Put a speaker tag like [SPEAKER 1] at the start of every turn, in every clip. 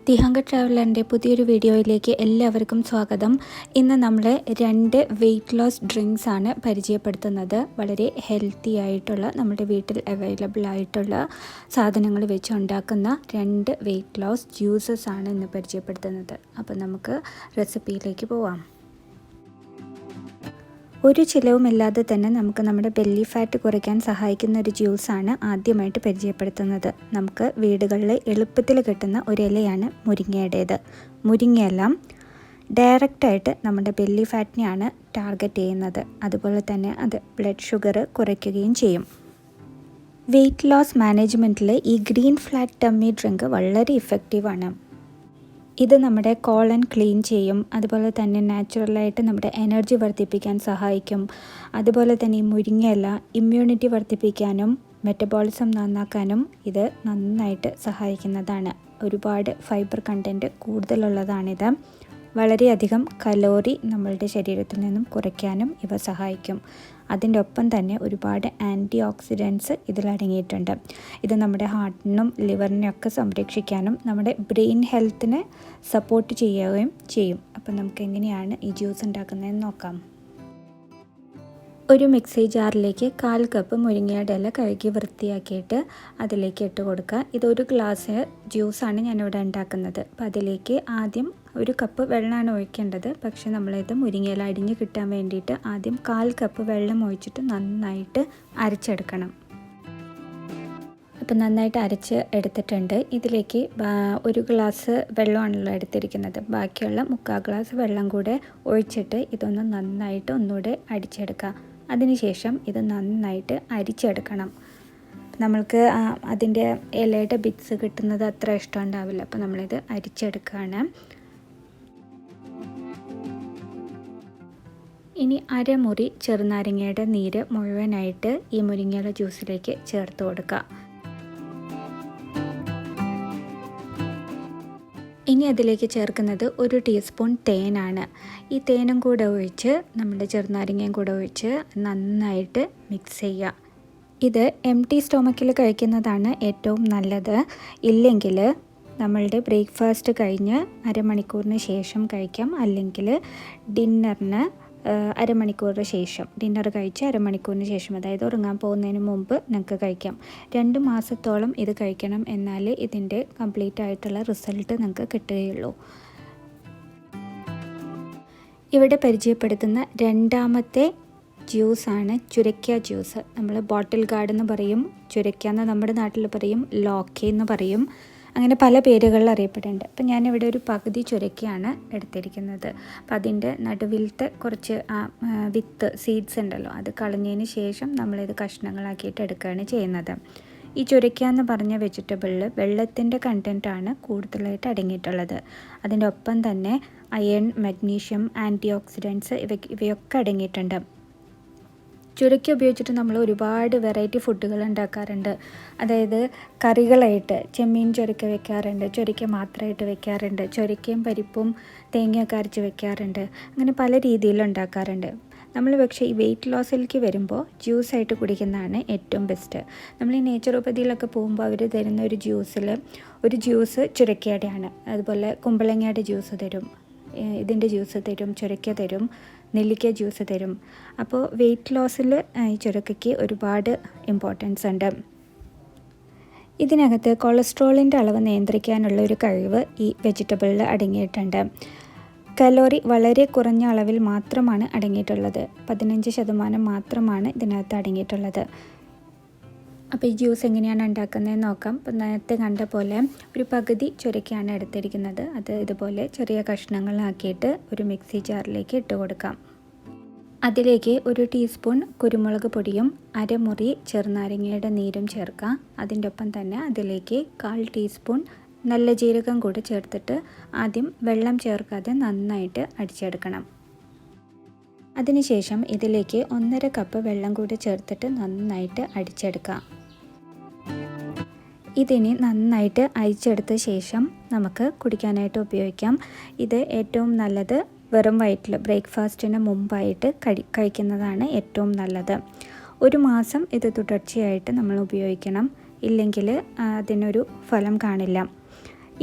[SPEAKER 1] ദിഹാങ്ക ട്രാവലറിൻ്റെ പുതിയൊരു വീഡിയോയിലേക്ക് എല്ലാവർക്കും സ്വാഗതം. ഇന്ന് നമ്മൾ 2 വെയ്റ്റ് ലോസ് ഡ്രിങ്ക്സ് ആണ് പരിചയപ്പെടുത്തുന്നത്. വളരെ ഹെൽത്തി ആയിട്ടുള്ള നമ്മുടെ വീട്ടിൽ അവൈലബിൾ ആയിട്ടുള്ള സാധനങ്ങൾ വെച്ച് ഉണ്ടാക്കുന്ന 2 വെയ്റ്റ് ലോസ് ജ്യൂസസ് ആണ് ഇന്ന് പരിചയപ്പെടുത്തുന്നത്. അപ്പോൾ നമുക്ക് റെസിപ്പിയിലേക്ക് പോവാം. ഒരു ചിലവുമില്ലാതെ തന്നെ നമുക്ക് നമ്മുടെ ബെല്ലി ഫാറ്റ് കുറയ്ക്കാൻ സഹായിക്കുന്ന ഒരു ജ്യൂസാണ് ആദ്യമായിട്ട് പരിചയപ്പെടുത്തുന്നത്. നമുക്ക് വീടുകളിൽ എളുപ്പത്തിൽ കിട്ടുന്ന ഒരു ഇലയാണ് മുരിങ്ങയുടേത്. മുരിങ്ങയില ഡയറക്റ്റായിട്ട് നമ്മുടെ ബെല്ലി ഫാറ്റിനെയാണ് ടാർഗറ്റ് ചെയ്യുന്നത്. അതുപോലെ തന്നെ അത് ബ്ലഡ് ഷുഗർ കുറയ്ക്കുകയും ചെയ്യും. വെയ്റ്റ് ലോസ് മാനേജ്മെൻറ്റിൽ ഈ ഗ്രീൻ ഫ്ലാറ്റ് ടമ്മി ഡ്രിങ്ക് വളരെ ഇഫക്റ്റീവാണ്. ഇത് നമ്മുടെ കോളൻ ക്ലീൻ ചെയ്യും. അതുപോലെ തന്നെ നാച്ചുറലായിട്ട് നമ്മുടെ എനർജി വർദ്ധിപ്പിക്കാൻ സഹായിക്കും. അതുപോലെ തന്നെ ഈ മുരിങ്ങയില ഇമ്മ്യൂണിറ്റി വർദ്ധിപ്പിക്കാനും മെറ്റബോളിസം നന്നാക്കാനും ഇത് നന്നായിട്ട് സഹായിക്കുന്നതാണ്. ഒരുപാട് ഫൈബർ കണ്ടൻറ്റ് കൂടുതലുള്ളതാണിത്. വളരെയധികം കലോറി നമ്മളുടെ ശരീരത്തിൽ നിന്നും കുറയ്ക്കാനും ഇവ സഹായിക്കും. അതിൻ്റെ ഒപ്പം തന്നെ ഒരുപാട് ആൻറ്റി ഓക്സിഡൻറ്റ്സ് ഇതിലടങ്ങിയിട്ടുണ്ട്. ഇത് നമ്മുടെ ഹാർട്ടിനും ലിവറിനെയൊക്കെ സംരക്ഷിക്കാനും നമ്മുടെ ബ്രെയിൻ ഹെൽത്തിനെ സപ്പോർട്ട് ചെയ്യുകയും ചെയ്യും. അപ്പം നമുക്ക് എങ്ങനെയാണ് ഈ ജ്യൂസ് ഉണ്ടാക്കുന്നതെന്ന് നോക്കാം. ഒരു മിക്സി ജാറിലേക്ക് 1/4 കപ്പ് മുരിങ്ങയുടെ ഇല കഴുകി വൃത്തിയാക്കിയിട്ട് അതിലേക്ക് ഇട്ട് കൊടുക്കുക. ഇതൊരു ഗ്ലാസ് ജ്യൂസാണ് ഞാനിവിടെ ഉണ്ടാക്കുന്നത്. അപ്പോൾ അതിലേക്ക് ആദ്യം 1 കപ്പ് വെള്ളമാണ് ഒഴിക്കേണ്ടത്. പക്ഷേ നമ്മളിത് മുരിങ്ങയില അടിഞ്ഞ് കിട്ടാൻ വേണ്ടിയിട്ട് ആദ്യം 1/4 കപ്പ് വെള്ളം ഒഴിച്ചിട്ട് നന്നായിട്ട് അരച്ചെടുക്കണം. അപ്പോൾ നന്നായിട്ട് അരച്ച് എടുത്തിട്ടുണ്ട്. ഇതിലേക്ക് 1 ഗ്ലാസ് വെള്ളമാണല്ലോ എടുത്തിരിക്കുന്നത്. ബാക്കിയുള്ള 1/4 ഗ്ലാസ് വെള്ളം കൂടെ ഒഴിച്ചിട്ട് ഇതൊന്ന് നന്നായിട്ട് ഒന്നുകൂടെ അടിച്ചെടുക്കുക. അതിനുശേഷം ഇത് നന്നായിട്ട് അരിച്ചെടുക്കണം. നമ്മൾക്ക് അതിൻ്റെ ഇലയുടെ ബിറ്റ്സ് കിട്ടുന്നത് അത്ര ഇഷ്ടമുണ്ടാവില്ല. അപ്പോൾ നമ്മളിത് അരിച്ചെടുക്കുകയാണ്. ഇനി അരമുറി ചെറുനാരങ്ങയുടെ നീര് മുഴുവനായിട്ട് ഈ മുരിങ്ങയില ജ്യൂസിലേക്ക് ചേർത്ത് കൊടുക്കുക. ഇനി അതിലേക്ക് ചേർക്കുന്നത് 1 ടീസ്പൂൺ തേനാണ്. ഈ തേനും കൂടെ ഒഴിച്ച് നമ്മുടെ ചെറുനാരങ്ങയും കൂടെ ഒഴിച്ച് നന്നായിട്ട് മിക്സ് ചെയ്യുക. ഇത് എംപ്റ്റി സ്റ്റൊമക്കിൽ കഴിക്കുന്നതാണ് ഏറ്റവും നല്ലത്. ഇല്ലെങ്കിൽ നമ്മളുടെ ബ്രേക്ക്ഫാസ്റ്റ് കഴിഞ്ഞ് അരമണിക്കൂറിന് ശേഷം കഴിക്കാം. അല്ലെങ്കിൽ ഡിന്നറിന് അരമണിക്കൂറിന് ശേഷം, ഡിന്നർ കഴിച്ച് അരമണിക്കൂറിന് ശേഷം, അതായത് ഉറങ്ങാൻ പോകുന്നതിന് മുമ്പ് നമുക്ക് കഴിക്കാം. 2 മാസത്തോളം ഇത് കഴിക്കണം. എന്നാൽ ഇതിൻ്റെ കംപ്ലീറ്റ് ആയിട്ടുള്ള റിസൾട്ട് നമുക്ക് കിട്ടുകയുള്ളൂ. ഇവിടെ പരിചയപ്പെടുത്തുന്ന രണ്ടാമത്തെ ജ്യൂസാണ് ചുരക്ക ജ്യൂസ്. നമ്മൾ ബോട്ടിൽ ഗാർഡ് എന്ന് പറയും, ചുരക്ക എന്ന് നമ്മുടെ നാട്ടിൽ പറയും, ലോക്കി എന്ന് പറയും. അങ്ങനെ പല പേരുകളിൽ അറിയപ്പെടുന്നുണ്ട്. അപ്പം ഞാനിവിടെ ഒരു പകുതി ചുരക്കയാണ് എടുത്തിരിക്കുന്നത്. അപ്പം അതിൻ്റെ നടുവിലത്തെ കുറച്ച് വിത്ത് സീഡ്സ് ഉണ്ടല്ലോ, അത് കളഞ്ഞതിന് ശേഷം നമ്മളിത് കഷ്ണങ്ങളാക്കിയിട്ട് എടുക്കുകയാണ് ചെയ്യുന്നത്. ഈ ചുരക്ക എന്ന് പറഞ്ഞ വെജിറ്റബിളിൽ വെള്ളത്തിൻ്റെ കണ്ടൻറ്റാണ് കൂടുതലായിട്ട് അടങ്ങിയിട്ടുള്ളത്. അതിൻ്റെ ഒപ്പം തന്നെ അയൺ, മഗ്നീഷ്യം, ആൻറ്റി ഓക്സിഡൻറ്റ്സ് ഇവയൊക്കെ അടങ്ങിയിട്ടുണ്ട്. ചുരക്ക ഉപയോഗിച്ചിട്ട് നമ്മൾ ഒരുപാട് വെറൈറ്റി ഫുഡുകൾ ഉണ്ടാക്കാറുണ്ട്. അതായത് കറികളായിട്ട് ചെമ്മീൻ ചുരക്ക വെക്കാറുണ്ട്, ചുരക്ക മാത്രമായിട്ട് വെക്കാറുണ്ട്, ചുരക്കയും പരിപ്പും തേങ്ങയൊക്കെ അരച്ച് വെക്കാറുണ്ട്. അങ്ങനെ പല രീതിയിൽ ഉണ്ടാക്കാറുണ്ട്. നമ്മൾ പക്ഷേ ഈ വെയ്റ്റ് ലോസിലേക്ക് വരുമ്പോൾ ജ്യൂസായിട്ട് കുടിക്കുന്നതാണ് ഏറ്റവും ബെസ്റ്റ്. നമ്മൾ ഈ നേച്ചുറോപ്പതിയിലൊക്കെ പോകുമ്പോൾ അവർ തരുന്ന ഒരു ജ്യൂസ് ചുരക്കയുടെയാണ്. അതുപോലെ കുമ്പളങ്ങയുടെ ജ്യൂസ് തരും, ഇതിൻ്റെ ജ്യൂസ് തരും, ചുരക്ക തരും, നെല്ലിക്ക ജ്യൂസ് തരും. അപ്പോൾ വെയ്റ്റ് ലോസിൽ ഈ ചുരക്കയ്ക്ക് ഒരുപാട് ഇമ്പോർട്ടൻസ് ഉണ്ട്. ഇതിനകത്ത് കൊളസ്ട്രോളിൻ്റെ അളവ് നിയന്ത്രിക്കാനുള്ള ഒരു കഴിവ് ഈ വെജിറ്റബിളിൽ അടങ്ങിയിട്ടുണ്ട്. കലോറി വളരെ കുറഞ്ഞ അളവിൽ മാത്രമാണ് അടങ്ങിയിട്ടുള്ളത്. 15% മാത്രമാണ് ഇതിനകത്ത് അടങ്ങിയിട്ടുള്ളത്. അപ്പോൾ ഈ ജ്യൂസ് എങ്ങനെയാണ് ഉണ്ടാക്കുന്നതെന്ന് നോക്കാം. അപ്പോൾ നേരത്തെ കണ്ട പോലെ ഒരു പകുതി ചുരക്കയാണ് എടുത്തിരിക്കുന്നത്. അത് ഇതുപോലെ ചെറിയ കഷ്ണങ്ങളാക്കിയിട്ട് ഒരു മിക്സി ജാറിലേക്ക് ഇട്ട് കൊടുക്കാം. അതിലേക്ക് 1 ടീസ്പൂൺ കുരുമുളക് പൊടിയും അരമുറി ചെറുനാരങ്ങയുടെ നീരും ചേർക്കാം. അതിൻ്റെ ഒപ്പം തന്നെ അതിലേക്ക് 1/4 ടീസ്പൂൺ നല്ല ജീരകം കൂടി ചേർത്തിട്ട് ആദ്യം വെള്ളം ചേർക്കാതെ നന്നായിട്ട് അടിച്ചെടുക്കണം. അതിനുശേഷം ഇതിലേക്ക് 1/2 കപ്പ് വെള്ളം കൂടി ചേർത്തിട്ട് നന്നായിട്ട് അടിച്ചെടുക്കാം. ഇതിനി നന്നായിട്ട് അരിച്ചെടുത്ത ശേഷം നമുക്ക് കുടിക്കാനായിട്ട് ഉപയോഗിക്കാം. ഇത് ഏറ്റവും നല്ലത് വെറും വയറ്റിൽ ബ്രേക്ക്ഫാസ്റ്റിന് മുമ്പായിട്ട് കഴിക്കുന്നതാണ് ഏറ്റവും നല്ലത്. 1 മാസം ഇത് തുടർച്ചയായിട്ട് നമ്മൾ ഉപയോഗിക്കണം. ഇല്ലെങ്കിൽ അതിനൊരു ഫലം കാണില്ല.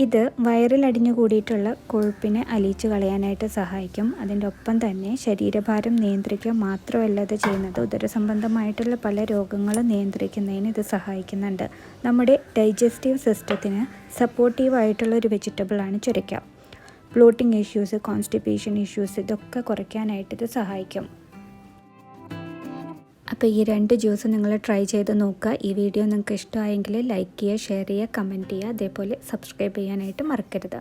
[SPEAKER 1] ഇത് വയറിൽ അടിഞ്ഞു കൂടിയിട്ടുള്ള കൊഴുപ്പിനെ അലിയിച്ച് കളയാനായിട്ട് സഹായിക്കും. അതിൻ്റെ ഒപ്പം തന്നെ ശരീരഭാരം നിയന്ത്രിക്കുക മാത്രമല്ല ഇത് ചെയ്യുന്നത്, ഉദരസംബന്ധമായിട്ടുള്ള പല രോഗങ്ങളും നിയന്ത്രിക്കുന്നതിന് ഇത് സഹായിക്കുന്നുണ്ട്. നമ്മുടെ ഡൈജസ്റ്റീവ് സിസ്റ്റത്തിന് സപ്പോർട്ടീവായിട്ടുള്ളൊരു വെജിറ്റബിളാണ് ചുരയ്ക്ക. ബ്ലോട്ടിംഗ് ഇഷ്യൂസ്, കോൺസ്റ്റിപ്പേഷൻ ഇഷ്യൂസ് ഇതൊക്കെ കുറയ്ക്കാനായിട്ട് ഇത് സഹായിക്കും. അപ്പോൾ ഈ 2 ജ്യൂസ് നിങ്ങൾ ട്രൈ ചെയ്ത് നോക്കുക. ഈ വീഡിയോ നിങ്ങൾക്ക് ഇഷ്ടമായെങ്കിൽ ലൈക്ക് ചെയ്യുക, ഷെയർ ചെയ്യുക, കമൻറ്റ് ചെയ്യുക. അതേപോലെ സബ്സ്ക്രൈബ് ചെയ്യാനായിട്ട് മറക്കരുത്.